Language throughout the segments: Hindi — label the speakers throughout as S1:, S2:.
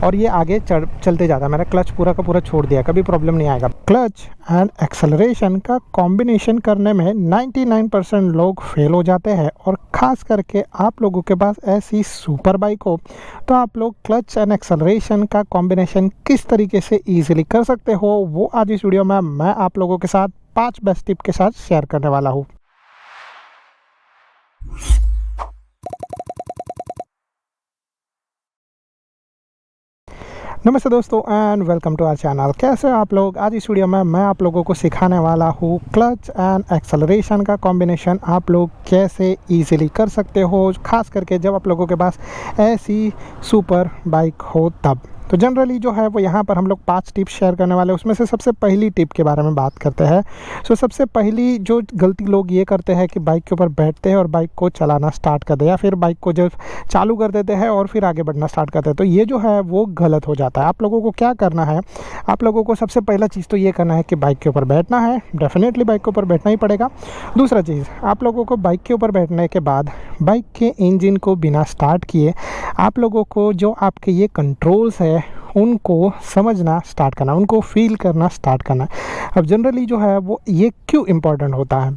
S1: और ये आगे चलते जाता है। मैंने क्लच पूरा का पूरा छोड़ दिया, कभी प्रॉब्लम नहीं आएगा। क्लच एंड एक्सेलरेशन का कॉम्बिनेशन करने में 99% लोग फेल हो जाते हैं, और ख़ास करके आप लोगों के पास ऐसी सुपर बाइक हो तो आप लोग क्लच एंड एक्सेलरेशन का कॉम्बिनेशन किस तरीके से ईजिली कर सकते हो, वो आज इस वीडियो में मैं आप लोगों के साथ 5 बेस्ट टिप के साथ शेयर करने वाला हूँ। नमस्ते दोस्तों and welcome to our channel. कैसे आप लोग? आज इस वीडियो में मैं आप लोगों को सिखाने वाला हूँ क्लच एंड एक्सेलरेशन का कॉम्बिनेशन आप लोग कैसे इजीली कर सकते हो, खास करके जब आप लोगों के पास ऐसी सुपर बाइक हो तब। तो जनरली जो है वो यहाँ पर हम लोग 5 टिप्स शेयर करने वाले हैं। उसमें से सबसे पहली टिप के बारे में बात करते हैं। सबसे पहली जो गलती लोग ये करते हैं कि बाइक के ऊपर बैठते हैं और बाइक को चलाना स्टार्ट कर दे, या फिर बाइक को जब चालू कर देते हैं और फिर आगे बढ़ना स्टार्ट करते हैं, तो ये जो है वो गलत हो जाता है। आप लोगों को क्या करना है, आप लोगों को सबसे पहला चीज़ तो ये करना है कि बाइक के ऊपर बैठना है। डेफिनेटली बाइक के ऊपर बैठना ही पड़ेगा। दूसरा चीज़, आप लोगों को बाइक के ऊपर बैठने के बाद बाइक के इंजन को बिना स्टार्ट किए आप लोगों को जो आपके ये कंट्रोल्स है उनको समझना स्टार्ट करना, उनको फील करना स्टार्ट करना। अब जनरली जो है वो ये क्यों इम्पोर्टेंट होता है,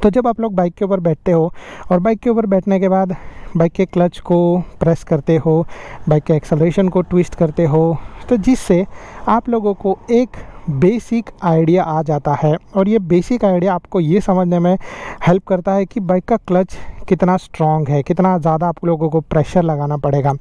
S1: तो जब आप लोग बाइक के ऊपर बैठते हो और बाइक के ऊपर बैठने के बाद बाइक के क्लच को प्रेस करते हो, बाइक के एक्सेलरेशन को ट्विस्ट करते हो, तो जिससे आप लोगों को एक बेसिक आइडिया आ जाता है। और ये बेसिक आइडिया आपको ये समझने में हेल्प करता है कि बाइक का क्लच कितना स्ट्रॉन्ग है, कितना ज़्यादा आप लोगों को प्रेशर लगाना पड़ेगा,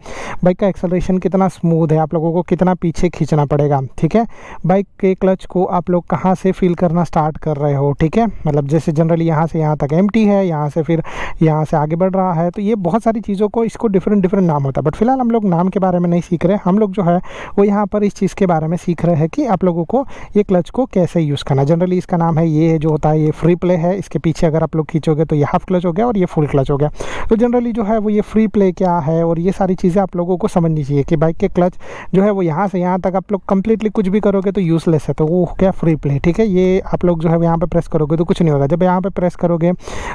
S1: बाइक का एक्सेलरेशन कितना स्मूथ है, आप लोगों को कितना पीछे खींचना पड़ेगा। ठीक है, बाइक के क्लच को आप लोग कहाँ से फील करना स्टार्ट कर रहे हो। ठीक है, मतलब जैसे जनरली यहाँ से यहाँ तक एम्प्टी है, यहाँ से फिर यहाँ से आगे बढ़ रहा है, तो ये बहुत सारी चीज़ों को इसको डिफरेंट नाम होता है। बट फिलहाल हम लोग नाम के बारे में नहीं सीख रहे, हम लोग जो है वो यहाँ पर इस चीज़ के बारे में सीख रहे हैं कि आप लोगों को ये क्लच को कैसे यूज़ करना। जनरली इसका नाम है, ये जो होता है ये फ्री प्ले है। इसके पीछे अगर आप लोग खींचोगे तो ये हाफ क्लच हो गया और ये फुल क्लच हो गया। तो जनरली जो है वो ये फ्री प्ले क्या है और ये सारी चीज़ें आप लोगों को समझनी चाहिए कि बाइक के क्लच जो है वो यहाँ से यहाँ तक आप लोग कंप्लीटली कुछ भी करोगे तो यूज़लेस है, तो वो हो गया फ्री प्ले। ठीक है, ये आप लोग जो है यहाँ पे प्रेस करोगे तो कुछ नहीं होगा, जब यहाँ पे प्रेस करोगे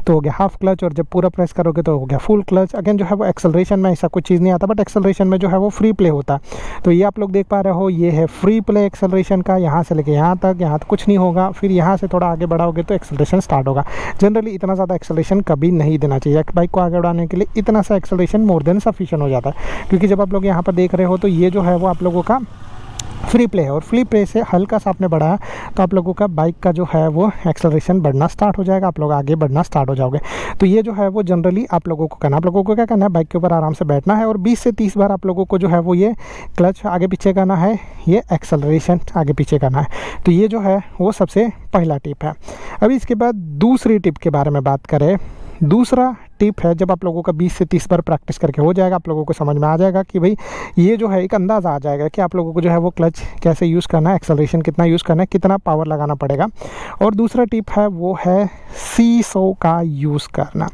S1: तो हो गया हाफ क्लच, और जब पूरा प्रेस करोगे तो हो गया फुल क्लच। अगेन जो है वो एक्सेलरेशन में ऐसा कुछ चीज़ नहीं आता, बट एक्सेलरेशन में जो है वो फ्री प्ले होता है। तो ये आप लोग देख पा रहे हो, ये है फ्री प्ले एक्सेलरेशन का, यहाँ से लेके यहाँ तक कुछ नहीं होगा, फिर यहाँ से थोड़ा आगे बढ़ाओगे तो एक्सेलरेशन स्टार्ट होगा। जनरली इतना ज़्यादा एक्सेलरेशन कभी नहीं देना चाहिए। बाइक को आगे बढ़ाने के लिए इतना सा एक्सेलरेशन मोर देन सफिशिएंट हो जाता है, क्योंकि जब आप लोग यहाँ पर देख रहे हो तो ये जो है वो आप लोगों का फ्री प्ले है, और फ्री प्ले से हल्का सा आपने बढ़ाया तो आप लोगों का बाइक का जो है वो एक्सेलरेशन बढ़ना स्टार्ट हो जाएगा, आप लोग आगे बढ़ना स्टार्ट हो जाओगे। तो ये जो है वो जनरली आप लोगों को करना, आप लोगों को क्या करना है, बाइक के ऊपर आराम से बैठना है और 20 से 30 बार आप लोगों को जो है वो ये क्लच आगे पीछे करना है, ये एक्सेलरेशन आगे पीछे करना है। तो ये जो है वो सबसे पहला टिप है। अभी इसके बाद दूसरी टिप के बारे में बात करें। दूसरा टिप है, जब आप लोगों का 20 से 30 बार प्रैक्टिस करके हो जाएगा, आप लोगों को समझ में आ जाएगा कि भाई ये जो है एक अंदाज़ा आ जाएगा कि आप लोगों को जो है वो क्लच कैसे यूज़ करना है, एक्सेलरेशन कितना यूज़ करना है, कितना पावर लगाना पड़ेगा। और दूसरा टिप है वो है सीसो का यूज़ करना।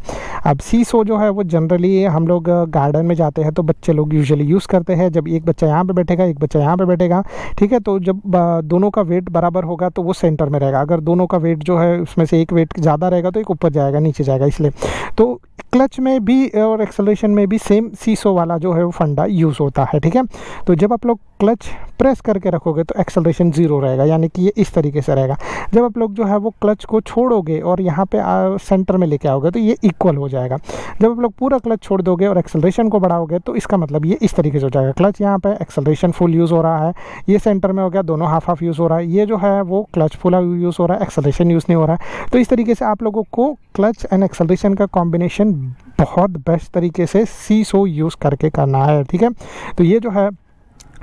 S1: अब सीसो जो है वो जनरली हम लोग गार्डन में जाते हैं तो बच्चे लोग यूजुअली यूज़ करते हैं। जब एक बच्चा यहाँ पे बैठेगा, एक बच्चा यहाँ पे बैठेगा, ठीक है, तो जब दोनों का वेट बराबर होगा तो वो सेंटर में रहेगा। अगर दोनों का वेट जो है उसमें से एक वेट ज़्यादा रहेगा तो एक ऊपर जाएगा, नीचे जाएगा। इसलिए तो क्लच में भी और एक्सेलरेशन में भी सेम सीसो वाला जो है वो फंडा यूज़ होता है। ठीक है, तो जब आप लोग क्लच प्रेस करके रखोगे तो एक्सेलरेशन 0 रहेगा, यानी कि ये इस तरीके से रहेगा। जब आप लोग जो है वो क्लच को छोड़ोगे और यहाँ पे सेंटर में लेके आओगे तो ये इक्वल हो जाएगा। जब आप लोग पूरा क्लच छोड़ दोगे और एक्सेलरेशन को बढ़ाओगे तो इसका मतलब ये इस तरीके से हो जाएगा। क्लच यहाँ पे, एक्सेलरेशन फुल यूज़ हो रहा है, ये सेंटर में हो गया, दोनों हाफ हाफ यूज़ हो रहा है। ये जो है वो क्लच फुल यूज़ हो रहा है, एक्सेलरेशन यूज़ नहीं हो रहा है। तो इस तरीके से आप लोगों को क्लच एंड एक्सेलरेशन का कॉम्बिनेशन बहुत बेस्ट तरीके से सीसो यूज़ करके करना है। ठीक है, तो ये जो है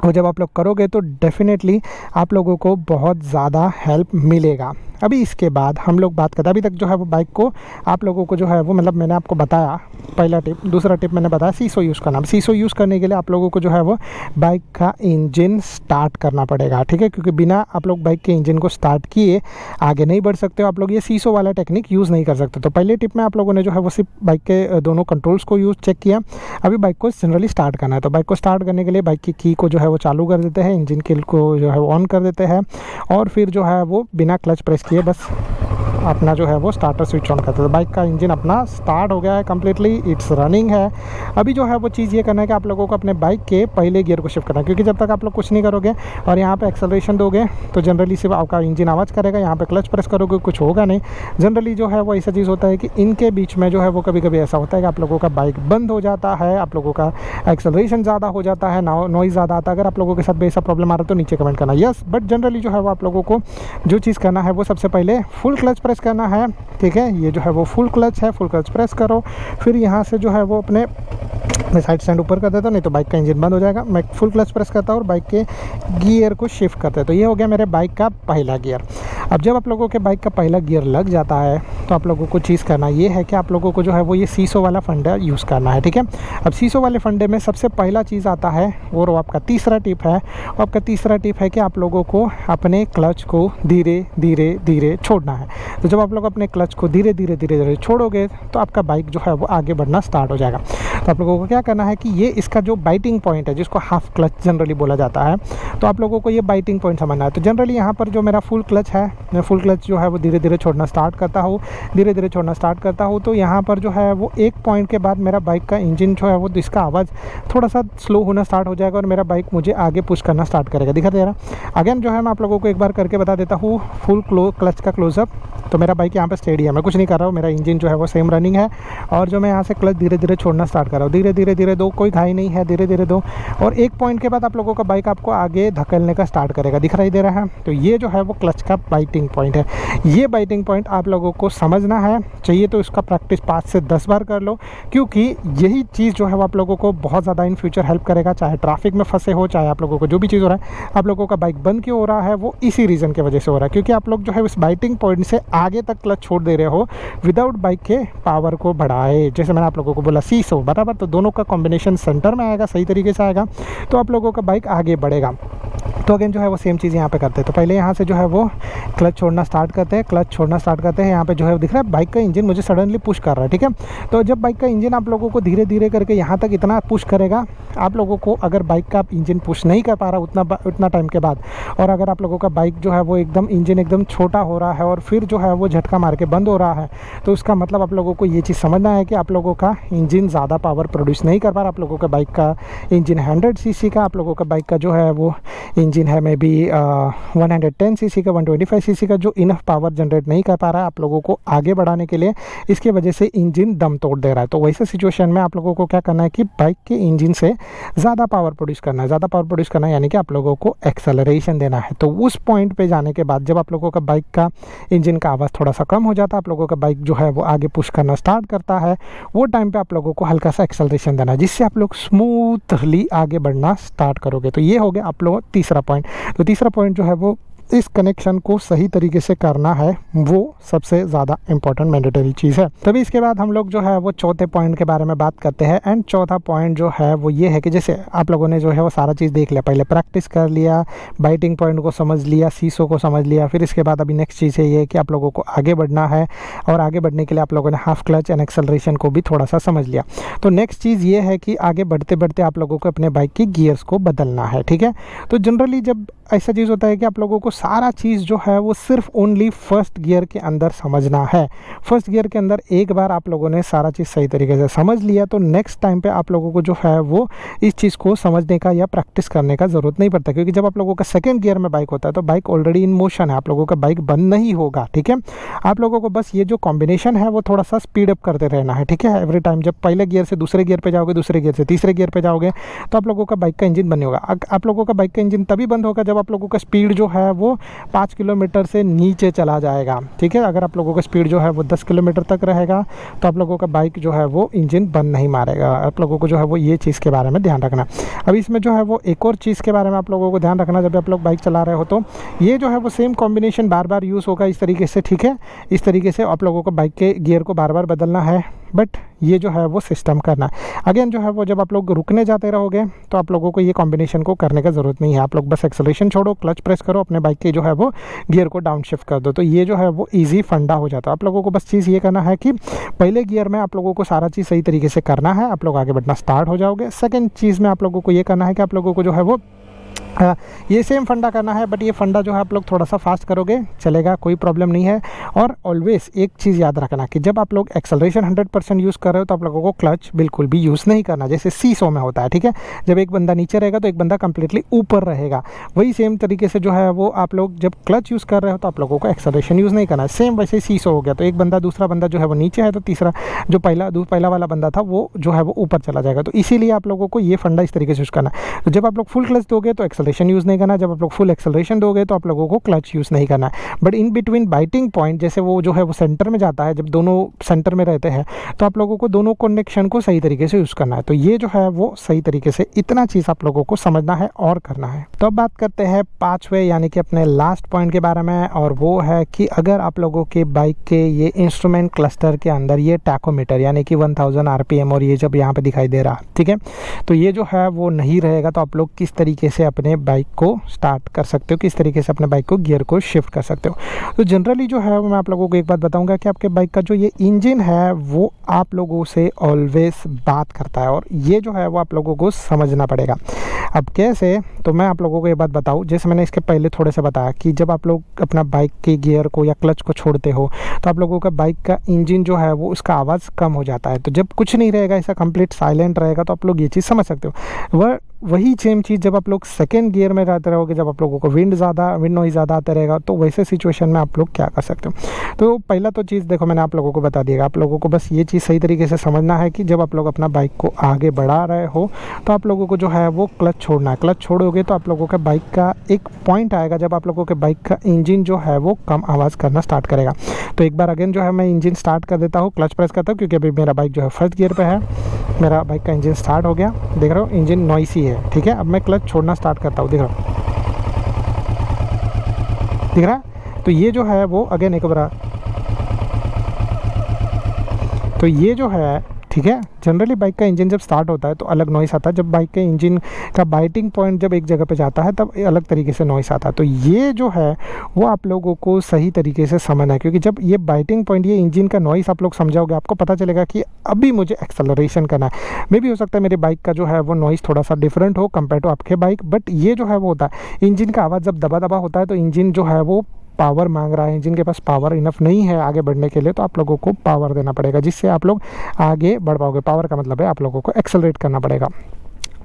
S1: वो जब आप लोग करोगे तो डेफिनेटली आप लोगों को बहुत ज़्यादा हेल्प मिलेगा। अभी इसके बाद हम लोग बात करते हैं, अभी तक जो है वो बाइक को आप लोगों को जो है वो मतलब मैंने आपको बताया पहला टिप। दूसरा टिप मैंने बताया सीसो यूज़ करना। सीसो यूज़ करने के लिए आप लोगों को जो है वो बाइक का इंजन स्टार्ट करना पड़ेगा। ठीक है, क्योंकि बिना आप लोग बाइक के इंजन को स्टार्ट किए आगे नहीं बढ़ सकते हो। आप लोग ये सीसो वाला टेक्निक यूज़ नहीं कर सकते। तो पहले टिप में आप लोगों ने जो है वो सिर्फ बाइक के दोनों कंट्रोल्स को चेक किया। अभी बाइक को जनरली स्टार्ट करना है, तो बाइक को स्टार्ट करने के लिए बाइक की की को जो है वो चालू कर देते हैं, इंजन की को जो है वो ऑन कर देते हैं, और फिर जो है वो बिना क्लच प्रेस किए बस अपना जो है वो स्टार्टर स्विच ऑन करते हैं। तो बाइक का इंजन अपना स्टार्ट हो गया है कम्प्लीटली, इट्स रनिंग है। अभी जो है वो चीज़ ये करना है कि आप लोगों को अपने बाइक के पहले गियर को शिफ्ट करना है, क्योंकि जब तक आप लोग कुछ नहीं करोगे और यहाँ पे एक्सेलरेशन दोगे तो जनरली सिर्फ आपका इंजन आवाज़ करेगा। यहाँ पे क्लच प्रेस करोगे कुछ होगा नहीं। जनरली जो है वो ऐसा चीज़ होता है कि इनके बीच में जो है वो कभी कभी ऐसा होता है कि आप लोगों का बाइक बंद हो जाता है, आप लोगों का एक्सेलरेशन ज़्यादा हो जाता है, नॉइज़ ज़्यादा आता है। अगर आप लोगों के साथ भी ऐसा प्रॉब्लम आ रहा है तो नीचे कमेंट करना यस। बट जनरली जो है वो आप लोगों को जो चीज़ करना है वो सबसे पहले फुल क्लच प्रेस करना है, ठीक है। ये जो है वो फुल क्लच है, फुल क्लच प्रेस करो। फिर यहाँ से जो है वो अपने मैं साइड स्टैंड ऊपर कर देता हूँ, नहीं तो बाइक का इंजन बंद हो जाएगा। मैं फुल क्लच प्रेस करता हूँ और बाइक के गियर को शिफ्ट करते हैं। तो ये हो गया मेरे बाइक का पहला गियर। अब जब आप लोगों के बाइक का पहला गियर लग जाता है तो आप लोगों को चीज़ करना ये है कि आप लोगों को जो है वो ये सीसो वाला फंडा यूज़ करना है, ठीक है। अब सीसो वाले फंडे में सबसे पहला चीज़ आता है और आपका तीसरा टिप है। और आपका तीसरा टिप है कि आप लोगों को अपने क्लच को धीरे धीरे धीरे छोड़ना है। तो जब आप लोग अपने क्लच को धीरे धीरे धीरे धीरे छोड़ोगे तो आपका बाइक जो है वो आगे बढ़ना स्टार्ट हो जाएगा। तो आप लोगों को क्या करना है कि ये इसका जो बाइटिंग पॉइंट है, जिसको हाफ क्लच जनरली बोला जाता है, तो आप लोगों को ये बाइटिंग पॉइंट समझना है। तो जनरली यहाँ पर जो मेरा फुल क्लच है, मैं फुल क्लच जो है वो धीरे धीरे छोड़ना स्टार्ट करता हूँ, धीरे धीरे छोड़ना स्टार्ट करता हूँ। तो यहाँ पर जो है वो एक पॉइंट के बाद मेरा बाइक का इंजन जो है वो इसका आवाज़ थोड़ा सा स्लो होना स्टार्ट हो जाएगा और मेरा बाइक मुझे आगे पुश करना स्टार्ट करेगा। दिखा दे रहा। अगेन जो है मैं आप लोगों को एक बार करके बता देता हूँ फुल क्लच का क्लोजअप। तो मेरा बाइक यहाँ पे स्टेडी है, मैं कुछ नहीं कर रहा हूँ, मेरा इंजन जो है वो सेम रनिंग है। और जो मैं यहाँ से क्लच धीरे धीरे छोड़ना स्टार्ट कर रहा हूँ, धीरे धीरे धीरे दो, कोई घाई नहीं है, धीरे धीरे दो। और एक पॉइंट के बाद आप लोगों का बाइक आपको आगे धकेलने का स्टार्ट करेगा, दिखाई दे रहा है। तो ये जो है वो क्लच का बाइटिंग पॉइंट है। ये बाइटिंग पॉइंट आप लोगों को समझना है, चाहिए तो इसका प्रैक्टिस 5 से 10 बार कर लो, क्योंकि यही चीज़ जो है वो आप लोगों को बहुत ज़्यादा इन फ्यूचर हेल्प करेगा। चाहे ट्रैफिक में फंसे हो, चाहे आप लोगों को जो भी चीज़ हो रहा है, आप लोगों का बाइक बंद क्यों हो रहा है वो इसी रीज़न की वजह से हो रहा है, क्योंकि आप लोग जो है इस बाइटिंग पॉइंट से आगे तक क्लच छोड़ दे रहे हो विदाउट बाइक के पावर को बढ़ाए। जैसे मैंने आप लोगों को बोला सीसो बराबर, तो दोनों का कॉम्बिनेशन सेंटर में आएगा, सही तरीके से आएगा, तो आप लोगों का बाइक आगे बढ़ेगा। तो अगेन जो है वो सेम चीज़ यहाँ पे करते हैं। तो पहले यहाँ से जो है वो क्लच छोड़ना स्टार्ट करते हैं, क्लच छोड़ना स्टार्ट करते हैं। यहाँ पे जो है दिख रहा है बाइक का इंजन मुझे सडनली पुश कर रहा है, ठीक है। तो जब बाइक का इंजन आप लोगों को धीरे धीरे करके यहाँ तक इतना पुश करेगा, आप लोगों को अगर बाइक का इंजन पुश नहीं कर पा रहा उतना टाइम के बाद, और अगर आप लोगों का बाइक जो है वो एकदम इंजन एकदम छोटा हो रहा है और फिर जो है वो झटका मार के बंद हो रहा है, तो उसका मतलब आप लोगों को ये चीज़ समझना है कि आप लोगों का इंजन ज़्यादा पावर प्रोड्यूस नहीं कर पा रहा। आप लोगों का बाइक का इंजन 100 सीसी का, आप लोगों का बाइक का जो है वो इंजन है मे बी 110 सीसी का, 125 सीसी का, जो इनफ पावर जनरेट नहीं कर पा रहा है आप लोगों को आगे बढ़ाने के लिए। इसकी वजह से इंजन दम तोड़ दे रहा है। तो वैसे सिचुएशन में आप लोगों को क्या करना है कि बाइक के इंजन से ज़्यादा पावर प्रोड्यूस करना है। ज़्यादा पावर प्रोड्यूस करना है यानी कि आप लोगों को एक्सेलरेशन देना है। तो उस पॉइंट पे जाने के बाद जब आप लोगों का बाइक का इंजन का आवाज़ थोड़ा सा कम हो जाता है, आप लोगों का बाइक जो है वो आगे पुश करना स्टार्ट करता है, वो टाइम पे आप लोगों को हल्का सा एक्सेलरेशन देना है, जिससे आप लोग स्मूथली आगे बढ़ना स्टार्ट करोगे। तो ये हो गया आप लोगों तीसरा पॉइंट। तो तीसरा पॉइंट जो है वो इस कनेक्शन को सही तरीके से करना है, वो सबसे ज़्यादा इंपॉर्टेंट मैंडेटरी चीज़ है। तभी इसके बाद हम लोग जो है वो चौथे पॉइंट के बारे में बात करते हैं। एंड चौथा पॉइंट जो है वो ये है कि जैसे आप लोगों ने जो है वो सारा चीज़ देख लिया, पहले प्रैक्टिस कर लिया, बाइटिंग पॉइंट को समझ लिया, सीसो को समझ लिया, फिर इसके बाद अभी नेक्स्ट चीज़ है ये कि आप लोगों को आगे बढ़ना है, और आगे बढ़ने के लिए आप लोगों ने हाफ क्लच एंड एक्सेलरेशन को भी थोड़ा सा समझ लिया। तो नेक्स्ट चीज़ ये है कि आगे बढ़ते बढ़ते आप लोगों को अपने बाइक की गियर्स को बदलना है, ठीक है। तो जनरली जब ऐसा चीज़ होता है कि आप लोगों को सारा चीज़ जो है वो सिर्फ ओनली फर्स्ट गियर के अंदर समझना है। फर्स्ट गियर के अंदर एक बार आप लोगों ने सारा चीज़ सही तरीके से समझ लिया तो नेक्स्ट टाइम पे आप लोगों को जो है वो इस चीज़ को समझने का या प्रैक्टिस करने का ज़रूरत नहीं पड़ता, क्योंकि जब आप लोगों का सेकंड गियर में बाइक होता है तो बाइक ऑलरेडी इन मोशन है, आप लोगों का बाइक बंद नहीं होगा, ठीक है। आप लोगों को बस ये जो कॉम्बिनेशन है वो थोड़ा सा स्पीड अप करते रहना है, ठीक है। एवरी टाइम जब पहले गियर से दूसरे गियर पर जाओगे, दूसरे गियर से तीसरे गियर पर जाओगे, तो आप लोगों का बाइक का इंजन बंद होगा। आप लोगों का बाइक का इंजन तभी बंद होगा जब आप लोगों का स्पीड जो है वो 5 किलोमीटर से नीचे चला जाएगा, ठीक है। अगर आप लोगों का स्पीड जो है वो 10 किलोमीटर तक रहेगा तो आप लोगों का बाइक जो है वो इंजन बंद नहीं मारेगा। आप लोगों को जो है वो ये चीज़ के बारे में ध्यान रखना। अब इसमें जो है वो एक और चीज़ के बारे में आप लोगों को ध्यान रखना, जब आप लोग बाइक चला रहे हो तो ये जो है वो सेम कॉम्बिनेशन बार बार यूज़ होगा इस तरीके से, ठीक है। इस तरीके से आप लोगों को बाइक के गियर को बार बार बदलना है, बट ये जो है वो सिस्टम करना है। अगेन जो है वो जब आप लोग रुकने जाते रहोगे तो आप लोगों को ये कॉम्बिनेशन को करने का ज़रूरत नहीं है। आप लोग बस एक्सेलरेशन छोड़ो, क्लच प्रेस करो, अपने बाइक के जो है वो गियर को डाउन शिफ्ट कर दो, तो ये जो है वो ईजी फंडा हो जाता है। आप लोगों को बस चीज़ ये करना है कि पहले गियर में आप लोगों को सारा चीज़ सही तरीके से करना है, आप लोग आगे बढ़ना स्टार्ट हो जाओगे। सेकेंड चीज़ में आप लोगों को ये करना है कि आप लोगों को जो है वो ये सेम फंडा करना है, बट ये फंडा जो है आप लोग थोड़ा सा फास्ट करोगे चलेगा, कोई प्रॉब्लम नहीं है। और ऑलवेज एक चीज़ याद रखना कि जब आप लोग एक्सेलरेशन 100% यूज़ कर रहे हो तो आप लोगों को क्लच बिल्कुल भी यूज़ नहीं करना, जैसे सीसो में होता है, ठीक है। जब एक बंदा नीचे रहेगा तो एक बंदा कंप्लीटली ऊपर रहेगा, वही सेम तरीके से जो है वो आप लोग जब क्लच यूज़ कर रहे हो तो आप लोगों को एक्सेलरेशन यूज़ नहीं करना है। सेम वैसे सीसो हो गया, तो एक बंदा दूसरा बंदा जो है वो नीचे है तो तीसरा जो पहला वाला बंदा था वो जो है वो ऊपर चला जाएगा। तो इसीलिए आप लोगों को ये फंडा इस तरीके से यूज़ करना है। तो जब आप लोग फुल क्लच दोगे तो एक्सेलरेशन यूज़ नहीं करना, जब आप लोग फुल एक्सेलरेशन दोगे तो आप लोगों को क्लच यूज़ नहीं करना है। But in between biting point जैसे वो जो है वो सेंटर में जाता है, जब दोनों सेंटर में रहते हैं तो आप लोगों को दोनों कनेक्शन को सही तरीके से यूज़ करना है। तो ये जो है वो सही तरीके से इतना चीज़ आप लोगों को समझना है और करना है। तो अब बात करते हैं पाँचवें यानी कि अपने लास्ट पॉइंट के बारे में, और वो है कि अगर आप लोगों के बाइक के ये इंस्ट्रूमेंट क्लस्टर के अंदर ये टैकोमीटर यानी कि 1000 RPM और ये जब यहाँ पे दिखाई दे रहा, ठीक है, तो ये जो है वो नहीं रहेगा, तो आप लोग किस तरीके से अपने बाइक को स्टार्ट कर सकते हो, किस तरीके से अपने बाइक को गियर को शिफ्ट कर सकते हो। तो जनरली जो है मैं आप लोगों को एक बात बताऊंगा कि आपके बाइक का जो ये इंजन है वो आप लोगों से ऑलवेज बात करता है, और ये जो है वो आप लोगों को समझना पड़ेगा। अब कैसे, तो मैं आप लोगों को ये बात बताऊं, जैसे मैंने इसके पहले थोड़े से बताया कि जब आप लोग अपना बाइक के गियर को या क्लच को छोड़ते हो तो आप लोगों का बाइक का इंजन जो है वो उसका आवाज़ कम हो जाता है। तो जब कुछ नहीं रहेगा, ऐसा कंप्लीट साइलेंट रहेगा, तो आप लोग ये चीज़ समझ सकते हो। वही सेम चीज़ जब आप लोग सेकेंड गियर में रहते रहोगे, जब आप लोगों को विंड नॉइज़ ज़्यादा आता रहेगा, तो वैसे सिचुएशन में आप लोग क्या कर सकते हो। तो पहला तो चीज़ देखो मैंने आप लोगों को बता दिया, आप लोगों को बस ये चीज़ सही तरीके से समझना है कि जब आप लोग अपना बाइक को आगे बढ़ा रहे हो तो आप लोगों को जो है वो क्लच छोड़ना है। क्लच छोड़ोगे तो आप लोगों का बाइक का एक पॉइंट आएगा जब आप लोगों के बाइक का इंजन जो है वो कम आवाज़ करना स्टार्ट करेगा। तो एक बार अगेन जो है मैं इंजन स्टार्ट कर देता हूँ, क्लच प्रेस करता हूँ, क्योंकि अभी मेरा बाइक जो है फर्स्ट गियर पे है। मेरा बाइक का इंजन स्टार्ट हो गया, देख रहे हो इंजन नॉइसी है, ठीक है। अब मैं क्लच छोड़ना स्टार्ट करता हूँ, दिख रहा है। तो ये जो है वो अगेन एक बार, तो ये जो है, ठीक है, जनरली बाइक का इंजन जब स्टार्ट होता है तो अलग नॉइस आता है, जब बाइक के इंजन का बाइटिंग पॉइंट जब एक जगह पे जाता है तब अलग तरीके से नॉइस आता है। तो ये जो है वो आप लोगों को सही तरीके से समझना है, क्योंकि जब ये बाइटिंग पॉइंट, ये इंजन का नॉइस आप लोग समझाओगे, आपको पता चलेगा कि अभी मुझे एक्सेलरेशन करना है। मे भी हो सकता है मेरे बाइक का जो है वो नॉइस थोड़ा सा डिफरेंट हो कंपेयर टू आपके बाइक, बट ये जो है वो होता है इंजन का आवाज़ जब दबा दबा होता है तो इंजन जो है वो पावर मांग रहा है, इंजन के पास पावर इनफ नहीं है आगे बढ़ने के लिए, तो आप लोगों को पावर देना पड़ेगा, जिससे आप लोग आगे बढ़ पाओगे। पावर का मतलब है आप लोगों को एक्सेलरेट करना पड़ेगा।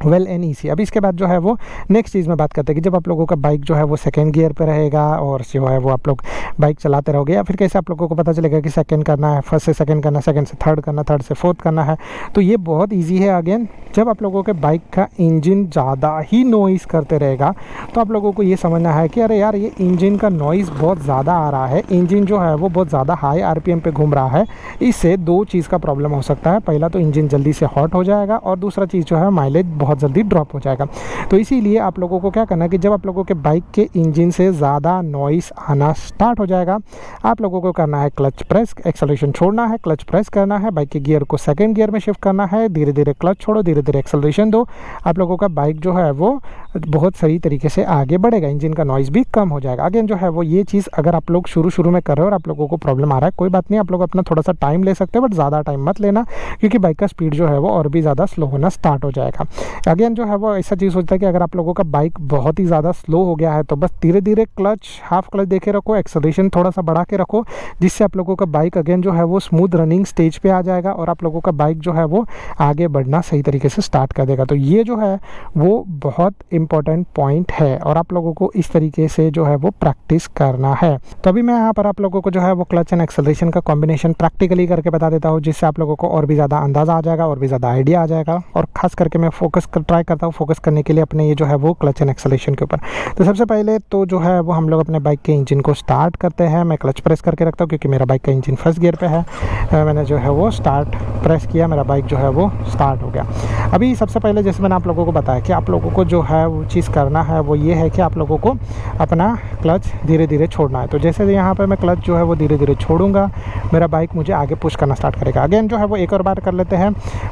S1: Well and easy. अब इसके बाद जो है वो नेक्स्ट चीज़ में बात करते हैं कि जब आप लोगों का बाइक जो है वो सेकंड गियर पे रहेगा और जो है वो आप लोग बाइक चलाते रहोगे, या फिर कैसे आप लोगों को पता चलेगा कि सेकंड करना है, फर्स्ट से सेकंड करना है, सेकंड से थर्ड करना, थर्ड से फोर्थ करना है। तो ये बहुत ईजी है। अगेन जब आप लोगों के बाइक का इंजन ज़्यादा ही नॉइज़ करते रहेगा तो आप लोगों को ये समझना है कि अरे यार ये इंजन का नॉइज़ बहुत ज़्यादा आ रहा है, इंजन जो है वो बहुत ज़्यादा हाई RPM पे घूम रहा है। इससे दो चीज़ का प्रॉब्लम हो सकता है, पहला तो इंजन जल्दी से हॉट हो जाएगा और दूसरा चीज़ जो है माइलेज बहुत जल्दी ड्रॉप हो जाएगा। तो इसीलिए आप लोगों को क्या करना है कि जब आप लोगों के बाइक के इंजन से ज़्यादा नॉइस आना स्टार्ट हो जाएगा, आप लोगों को करना है क्लच प्रेस, एक्सेलरेशन छोड़ना है, क्लच प्रेस करना है, बाइक के गियर को सेकंड गियर में शिफ्ट करना है, धीरे धीरे क्लच छोड़ो, धीरे धीरे एक्सेलरेशन दो। आप लोगों का बाइक जो है वो बहुत सही तरीके से आगे बढ़ेगा, इंजन का नॉइज़ भी कम हो जाएगा। अगेन जो है वो ये चीज़ अगर आप लोग शुरू में कर रहे हो और आप लोगों को प्रॉब्लम आ रहा है, कोई बात नहीं, आप लोग अपना थोड़ा सा टाइम ले सकते हो, बट ज़्यादा टाइम मत लेना, क्योंकि बाइक का स्पीड जो है वो और भी ज़्यादा स्लो होना स्टार्ट हो जाएगा। अगेन जो है वो ऐसा चीज़ होता है कि अगर आप लोगों का बाइक बहुत ही ज़्यादा स्लो हो गया है तो बस धीरे धीरे क्लच, हाफ क्लच देके रखो, एक्सेलरेशन थोड़ा सा बढ़ा के रखो, जिससे आप लोगों का बाइक अगेन जो है वो स्मूथ रनिंग स्टेज पे आ जाएगा और आप लोगों का बाइक जो है वो आगे बढ़ना सही तरीके से स्टार्ट कर देगा। तो ये जो है वो बहुत इंपॉर्टेंट पॉइंट है और आप लोगों को इस तरीके से जो है वो प्रैक्टिस करना है। तो अभी मैं यहाँ पर आप लोगों को जो है वो क्लच एंड एक्सेलरेशन का कॉम्बिनेशन प्रैक्टिकली करके बता देता हूँ, जिससे आप लोगों को और भी ज़्यादा अंदाज़ा आ जाएगा और भी ज़्यादा आइडिया आ जाएगा। और खास करके मैं ट्राई करता हूँ फोकस करने के लिए अपने ये जो है वो क्लच एंड एक्सेलरेशन के ऊपर। तो सबसे पहले तो जो है वो हम लोग अपने बाइक के इंजन को स्टार्ट करते हैं। मैं क्लच प्रेस करके रखता हूँ क्योंकि मेरा बाइक का इंजन फर्स्ट गियर पे है। मैंने जो है वो स्टार्ट प्रेस किया, मेरा बाइक जो है वो स्टार्ट हो गया। अभी सबसे पहले जैसे मैंने आप लोगों को बताया कि आप लोगों को जो है वो चीज़ करना है वो ये है कि आप लोगों को अपना क्लच धीरे धीरे छोड़ना है। तो जैसे यहाँ पर मैं क्लच जो है वो धीरे धीरे छोड़ूंगा, मेरा बाइक मुझे आगे पुश करना स्टार्ट करेगा। अगेन जो है वो एक और बार कर लेते हैं।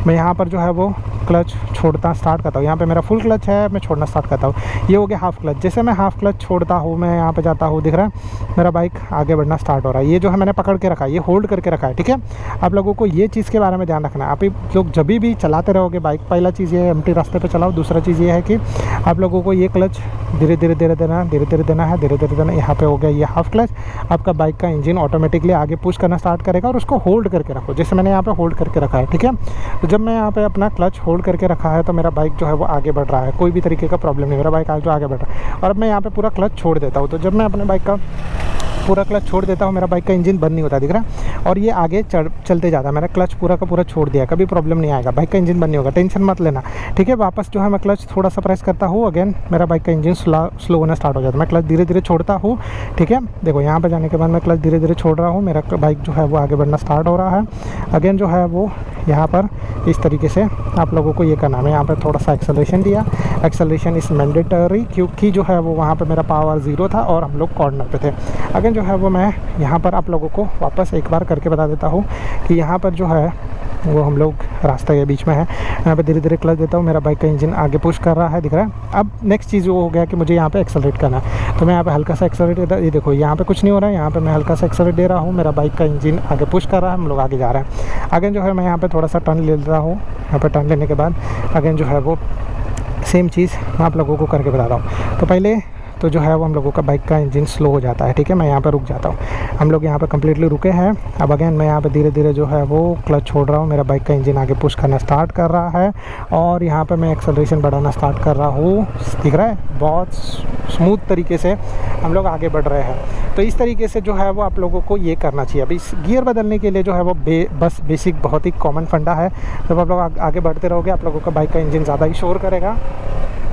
S1: मैं यहाँ पर जो है वो क्लच छोड़ता स्टार्ट करता हूँ, यहाँ पे मेरा फुल क्लच है, मैं छोड़ना स्टार्ट करता हूँ। ये हो गया हाफ क्लच। जैसे मैं हाफ क्लच छोड़ता हूँ, मैं यहाँ पे जाता हूँ, दिख रहा है मेरा बाइक आगे बढ़ना स्टार्ट हो रहा है। ये जो है मैंने पकड़ के रखा है, ये होल्ड करके रखा है, ठीक है। आप लोगों को ये चीज़ के बारे में ध्यान रखना है। आप लोग जब भी चलाते रहोगे बाइक, पहला चीज़ ये है एम्प्टी रास्ते पे चलाओ। दूसरा चीज़ ये है कि आप लोगों को ये क्लच धीरे धीरे देना है, धीरे धीरे देना है, धीरे धीरे देना। यहाँ पे हो गया ये हाफ क्लच। आपका बाइक का इंजन ऑटोमेटिकली आगे पुश करना स्टार्ट करेगा और उसको होल्ड करके रखो, जैसे मैंने यहाँ पे होल्ड करके रखा है, ठीक है। तो जब मैं यहाँ पे अपना क्लच होल्ड करके रखा है तो मेरा बाइक जो है वो आगे बढ़ रहा है, कोई भी तरीके का प्रॉब्लम नहीं, मेरा बाइक जो आगे बढ़ रहा है। और अब मैं यहाँ पे पूरा क्लच छोड़ देता हूँ, तो जब मैं अपने बाइक का पूरा क्लच छोड़ देता हूँ, मेरा बाइक का इंजन बंद नहीं होता, दिख रहा है, और ये आगे चलते जाता है। मैंना क्लच पूरा का पूरा छोड़ दिया, कभी प्रॉब्लम नहीं आएगा, बाइक का इंजन बंद नहीं होगा, टेंशन मत लेना, ठीक है। वापस जो है मैं क्लच थोड़ा सा प्रेस करता हूँ, अगेन मेरा बाइक का इंजन स्लो होना स्टार्ट हो जाता है। मैं क्लच धीरे धीरे छोड़ता हूँ, ठीक है। देखो यहाँ पर जाने के बाद मैं क्लच धीरे धीरे छोड़ रहा हूँ, मेरा बाइक जो है वो आगे बढ़ना स्टार्ट हो रहा है। अगेन जो है वो यहाँ पर इस तरीके से आप लोगों को ये करना है। मैं यहाँ पर थोड़ा सा एक्सेलरेशन दिया, एक्सेलरेशन इज़ मैंडेटरी, क्योंकि जो है वो वहाँ पर मेरा पावर 0 था और हम लोग कॉर्नर पे थे। अगेन जो है वो मैं यहाँ पर आप लोगों को वापस एक बार करके बता देता हूँ कि यहाँ पर जो है वो हम लोग रास्ते के बीच में है। यहाँ पे धीरे धीरे क्लच देता हूँ, मेरा बाइक का इंजन आगे पुश कर रहा है, दिख रहा है। अब नेक्स्ट चीज़ वो हो गया कि मुझे यहाँ पे एक्सेलरेट करना है, तो मैं यहाँ पे हल्का सा एक्सेलरेट देता, ये देखो यहाँ पे कुछ नहीं हो रहा है, यहाँ पे मैं हल्का सा एक्सेलरेट दे रहा हूँ, मेरा बाइक का इंजन आगे पुश कर रहा है, हम लोग आगे जा रहे हैं। अगेन जो है मैं यहाँ पर थोड़ा सा टर्न ले लेता हूँ, यहाँ पर टर्न लेने के बाद अगेन जो है वो सेम चीज़ मैं आप लोगों को करके बता रहा हूँ। तो पहले तो जो है वो हम लोगों का बाइक का इंजन स्लो हो जाता है, ठीक है। मैं यहाँ पर रुक जाता हूँ, हम लोग यहाँ पर कम्प्लीटली रुके हैं। अब अगेन मैं यहाँ पर धीरे धीरे जो है वो क्लच छोड़ रहा हूँ, मेरा बाइक का इंजन आगे पुश करना स्टार्ट कर रहा है और यहाँ पर मैं एक्सेलरेशन बढ़ाना स्टार्ट कर रहा हूँ, दिख रहा है। बहुत स्मूथ तरीके से हम लोग आगे बढ़ रहे हैं। तो इस तरीके से जो है वो आप लोगों को ये करना चाहिए। अभी इस गियर बदलने के लिए जो है वो बस बेसिक बहुत ही कॉमन फंडा है। जब आप लोग आगे बढ़ते रहोगे आप लोगों का बाइक का इंजन ज़्यादा ही शोर करेगा।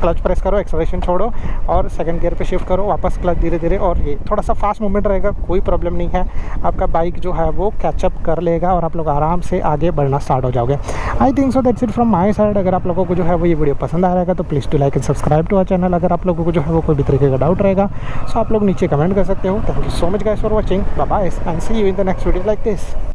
S1: क्लच प्रेस करो, एक्सेलरेशन छोड़ो और सेकंड गियर पे शिफ्ट करो, वापस क्लच धीरे धीरे, और ये थोड़ा सा फास्ट मूवमेंट रहेगा, कोई प्रॉब्लम नहीं है। आपका बाइक जो है वो कैचअप कर लेगा और आप लोग आराम से आगे बढ़ना स्टार्ट हो जाओगे। I think so that's it from my side. अगर आप लोगों को जो है वो ये वीडियो पसंद आ रहेगा तो please to like and subscribe to our channel. अगर आप लोगों को जो है वो कोई भी तरीके का डाउट रहेगा तो आप लोग नीचे कमेंट कर सकते हो। Thank you so much guys for watching, bye bye and see you in the next video like this.